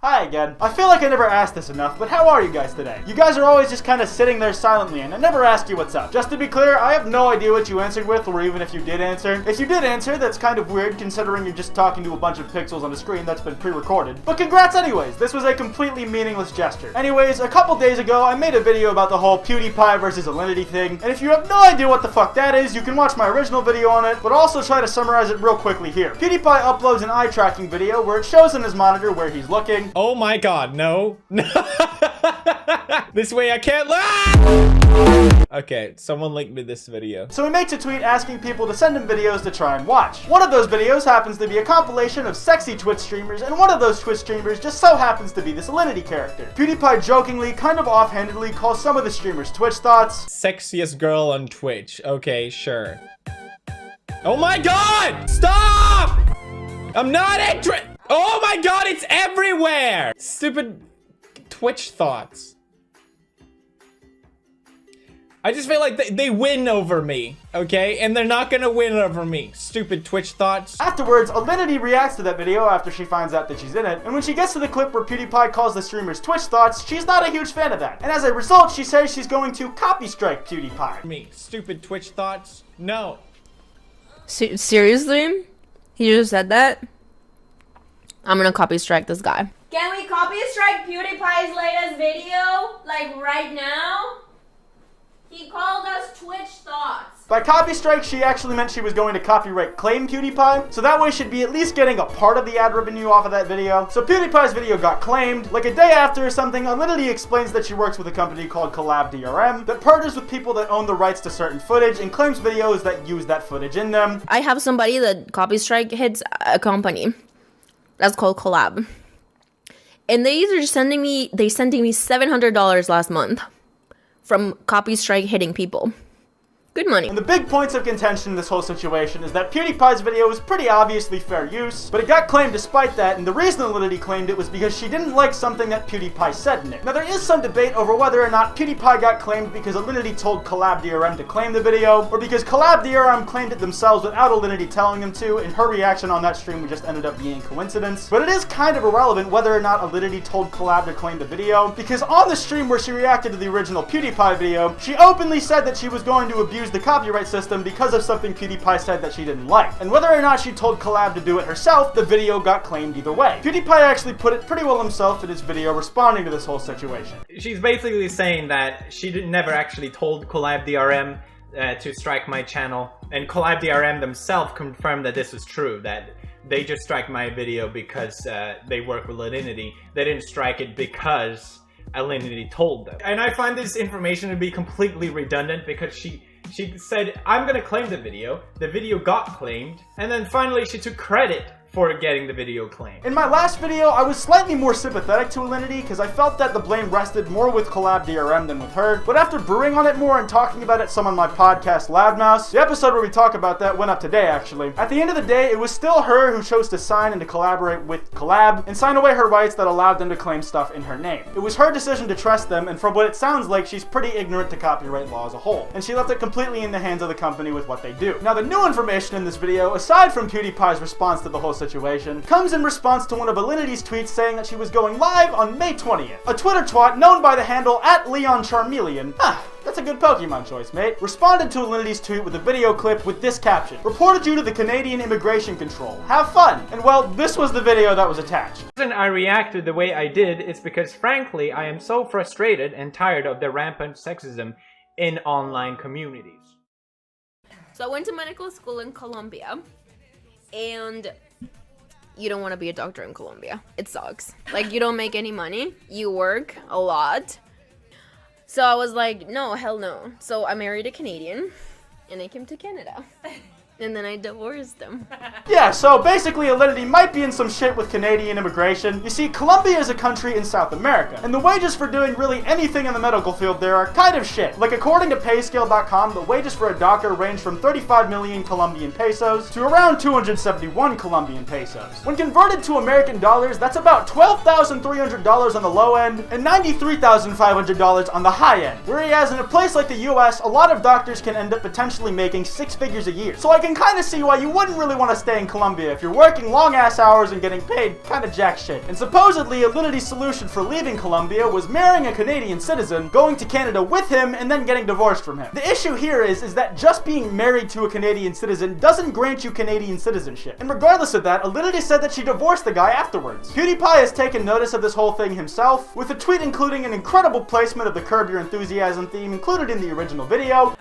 Hi again. I feel like I never asked this enough, but how are you guys today? You guys are always just kind of sitting there silently, and I never ask you what's up. Just to be clear, I have no idea what you answered with, or even if you did answer. If you did answer, that's kind of weird considering you're just talking to a bunch of pixels on a screen that's been pre-recorded. But congrats anyways, this was a completely meaningless gesture. Anyways, a couple days ago, I made a video about the whole PewDiePie versus Alinity thing, and if you have no idea what the fuck that is, you can watch my original video on it, but also try to summarize it real quickly here. PewDiePie uploads an eye tracking video where it shows in his monitor where he's looking. Oh my god, no. This way I can't laugh! Okay, someone linked me this video. So he makes a tweet asking people to send him videos to try and watch. One of those videos happens to be a compilation of sexy Twitch streamers, and one of those Twitch streamers just so happens to be this Alinity character. PewDiePie jokingly, kind of offhandedly, calls some of the streamers' Twitch thoughts Sexiest girl on Twitch. Okay, sure. Oh my god! Stop! I'm not interested! Oh my god, it's everywhere! Stupid Twitch thoughts. I just feel like they win over me, okay? And they're not gonna win over me. Stupid Twitch thoughts. Afterwards, Alinity reacts to that video after she finds out that she's in it, and when she gets to the clip where PewDiePie calls the streamer's Twitch thoughts, she's not a huge fan of that. And as a result, she says she's going to copy strike PewDiePie. Me, stupid Twitch thoughts? No. Seriously? He just said that? I'm gonna copy strike this guy. Can we copy strike PewDiePie's latest video? Like right now? He called us Twitch thoughts. By copy strike, she actually meant she was going to copyright claim PewDiePie, so that way she'd be at least getting a part of the ad revenue off of that video. So PewDiePie's video got claimed. Like a day after or something, Alinity explains that she works with a company called Collab that partners with people that own the rights to certain footage and claims videos that use that footage in them. I have somebody that copy strike hits a company that's called Collab, and they sent me $700 last month from copy strike hitting people. Good money. And the big points of contention in this whole situation is that PewDiePie's video was pretty obviously fair use, but it got claimed despite that, and the reason Alinity claimed it was because she didn't like something that PewDiePie said in it. Now there is some debate over whether or not PewDiePie got claimed because Alinity told Collab to claim the video, or because Collab claimed it themselves without Alinity telling them to, and her reaction on that stream just ended up being coincidence. But it is kind of irrelevant whether or not Alinity told Collab to claim the video, because on the stream where she reacted to the original PewDiePie video, she openly said that she was going to abuse the copyright system because of something PewDiePie said that she didn't like. And whether or not she told Collab to do it herself, the video got claimed either way. PewDiePie actually put it pretty well himself in his video responding to this whole situation. She's basically saying that she never actually told Collab to strike my channel, and Collab themselves confirmed that this is true, that they just strike my video because they work with Alinity. They didn't strike it because Alinity told them. And I find this information to be completely redundant because she said, I'm gonna claim the video got claimed, and then finally she took credit for getting the video claimed. In my last video, I was slightly more sympathetic to Alinity because I felt that the blame rested more with Collab than with her, but after brewing on it more and talking about it some on my podcast Loudmouse, the episode where we talk about that went up today actually. At the end of the day, it was still her who chose to sign and to collaborate with Collab and sign away her rights that allowed them to claim stuff in her name. It was her decision to trust them, and from what it sounds like, she's pretty ignorant to copyright law as a whole, and she left it completely in the hands of the company with what they do. Now the new information in this video, aside from PewDiePie's response to the whole situation, comes in response to one of Alinity's tweets saying that she was going live on May 20th. A Twitter twat known by the handle @LeonCharmeleon, that's a good Pokemon choice, mate, responded to Alinity's tweet with a video clip with this caption: "Reported you to the Canadian Immigration Control. Have fun." And well, this was the video that was attached. The reason I reacted the way I did is because frankly I am so frustrated and tired of the rampant sexism in online communities. So I went to medical school in Colombia, and you don't want to be a doctor in Colombia. It sucks. Like, you don't make any money. You work a lot. So I was like, no, hell no. So I married a Canadian, and I came to Canada. And then I divorced them. Yeah, so basically Alinity might be in some shit with Canadian immigration. You see, Colombia is a country in South America, and the wages for doing really anything in the medical field there are kind of shit. Like, according to payscale.com, the wages for a doctor range from 35 million Colombian pesos to around 271 Colombian pesos. When converted to American dollars, that's about $12,300 on the low end and $93,500 on the high end. Whereas in a place like the US, a lot of doctors can end up potentially making 6 figures a year. So I can kind of see why you wouldn't really want to stay in Colombia if you're working long-ass hours and getting paid kind of jack shit. And supposedly, Alinity's solution for leaving Colombia was marrying a Canadian citizen, going to Canada with him, and then getting divorced from him. The issue here is that just being married to a Canadian citizen doesn't grant you Canadian citizenship. And regardless of that, Alinity said that she divorced the guy afterwards. PewDiePie has taken notice of this whole thing himself, with a tweet including an incredible placement of the Curb Your Enthusiasm theme included in the original video.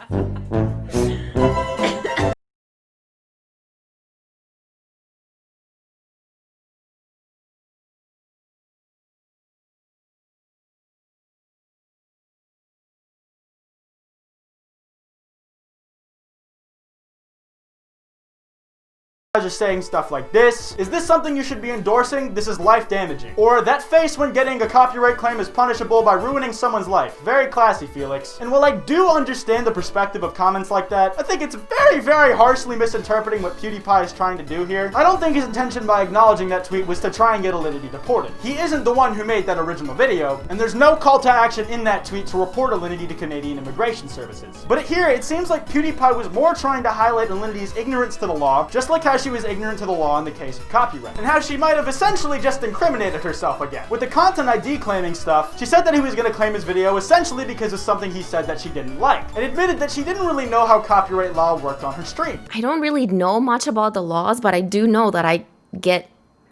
Just saying stuff like this. Is this something you should be endorsing? This is life damaging. Or that face when getting a copyright claim is punishable by ruining someone's life. Very classy, Felix. And while I do understand the perspective of comments like that, I think it's very, very harshly misinterpreting what PewDiePie is trying to do here. I don't think his intention by acknowledging that tweet was to try and get Alinity deported. He isn't the one who made that original video, and there's no call to action in that tweet to report Alinity to Canadian Immigration Services. But here, it seems like PewDiePie was more trying to highlight Alinity's ignorance to the law, just like how she was ignorant to the law in the case of copyright, and how she might have essentially just incriminated herself again. With the content ID claiming stuff, she said that he was going to claim his video essentially because of something he said that she didn't like, and admitted that she didn't really know how copyright law worked on her stream. I don't really know much about the laws, but I do know that I get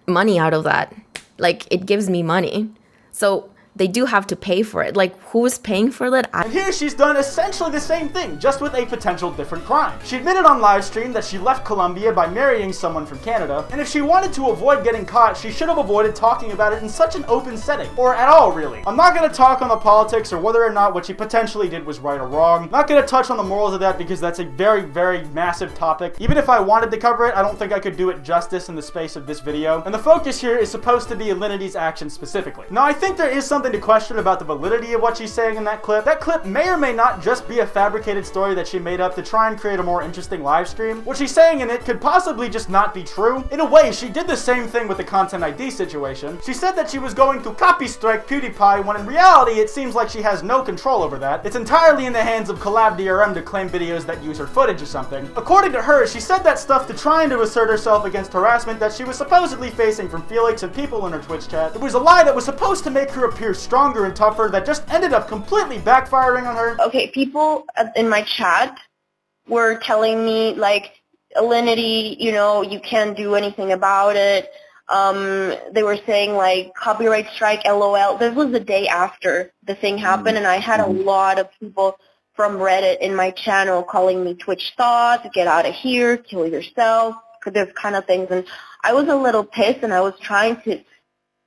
money out of that. Like, it gives me money. So they do have to pay for it. Like, who's paying for that? And here she's done essentially the same thing, just with a potential different crime. She admitted on livestream that she left Colombia by marrying someone from Canada, and if she wanted to avoid getting caught, she should have avoided talking about it in such an open setting, or at all, really. I'm not going to talk on the politics or whether or not what she potentially did was right or wrong. I'm not going to touch on the morals of that because that's a very, very massive topic. Even if I wanted to cover it, I don't think I could do it justice in the space of this video. And the focus here is supposed to be Alinity's actions specifically. Now, I think there is something to question about the validity of what she's saying in that clip. That clip may or may not just be a fabricated story that she made up to try and create a more interesting live stream. What she's saying in it could possibly just not be true. In a way, she did the same thing with the content ID situation. She said that she was going to copy strike PewDiePie when in reality it seems like she has no control over that. It's entirely in the hands of collab DRM to claim videos that use her footage or something. According to her, she said that stuff to try and to assert herself against harassment that she was supposedly facing from Felix and people in her Twitch chat. It was a lie that was supposed to make her appear stronger and tougher that just ended up completely backfiring on her. Okay, people in my chat were telling me, like, Alinity, you know, you can't do anything about it. They were saying, like, copyright strike, LOL. This was the day after the thing happened, and I had a lot of people from Reddit in my channel calling me Twitch thoughts, get out of here, kill yourself, those kind of things. And I was a little pissed, and I was trying to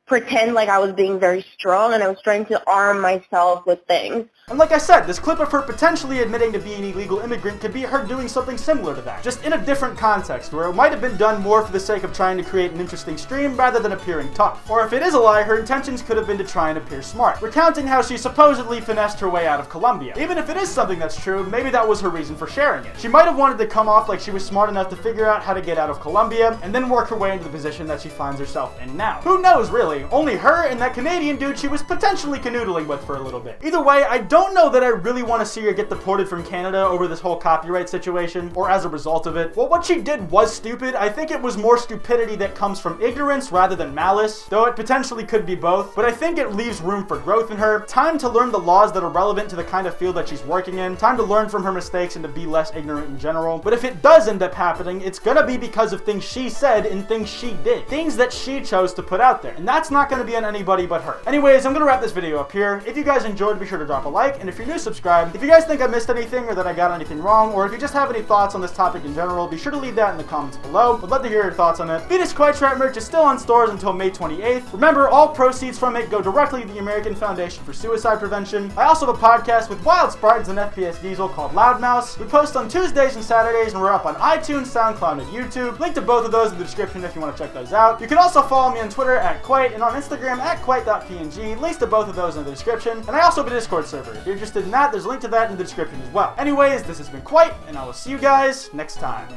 pretend like I was being very strong, and I was trying to arm myself with things. And like I said, this clip of her potentially admitting to being an illegal immigrant could be her doing something similar to that, just in a different context, where it might have been done more for the sake of trying to create an interesting stream rather than appearing tough. Or if it is a lie, her intentions could have been to try and appear smart, recounting how she supposedly finessed her way out of Colombia. Even if it is something that's true, maybe that was her reason for sharing it. She might have wanted to come off like she was smart enough to figure out how to get out of Colombia, and then work her way into the position that she finds herself in now. Who knows, really? Only her and that Canadian dude she was potentially canoodling with for a little bit. Either way, I don't know that I really want to see her get deported from Canada over this whole copyright situation, or as a result of it. Well, what she did was stupid. I think it was more stupidity that comes from ignorance rather than malice, though it potentially could be both, but I think it leaves room for growth in her. Time to learn the laws that are relevant to the kind of field that she's working in, time to learn from her mistakes and to be less ignorant in general. But if it does end up happening, it's gonna be because of things she said and things she did, things that she chose to put out there, and that's not gonna be on anybody but her. Anyways, I'm gonna wrap this video up here. If you guys enjoyed, be sure to drop a like, and if you're new, subscribe. If you guys think I missed anything or that I got anything wrong, or if you just have any thoughts on this topic in general, be sure to leave that in the comments below. I'd love to hear your thoughts on it. Venus Kwite Trap merch is still on stores until May 28th. Remember, all proceeds from it go directly to the American Foundation for Suicide Prevention. I also have a podcast with Wild Spartans and FPS Diesel called Loudmouse. We post on Tuesdays and Saturdays, and we're up on iTunes, SoundCloud, and YouTube. Link to both of those in the description if you want to check those out. You can also follow me on Twitter at Kwite and on Instagram at Kwite.png. Links to both of those in the description. And I also have a Discord server. If you're interested in that, there's a link to that in the description as well. Anyways, this has been Kwite, and I will see you guys next time.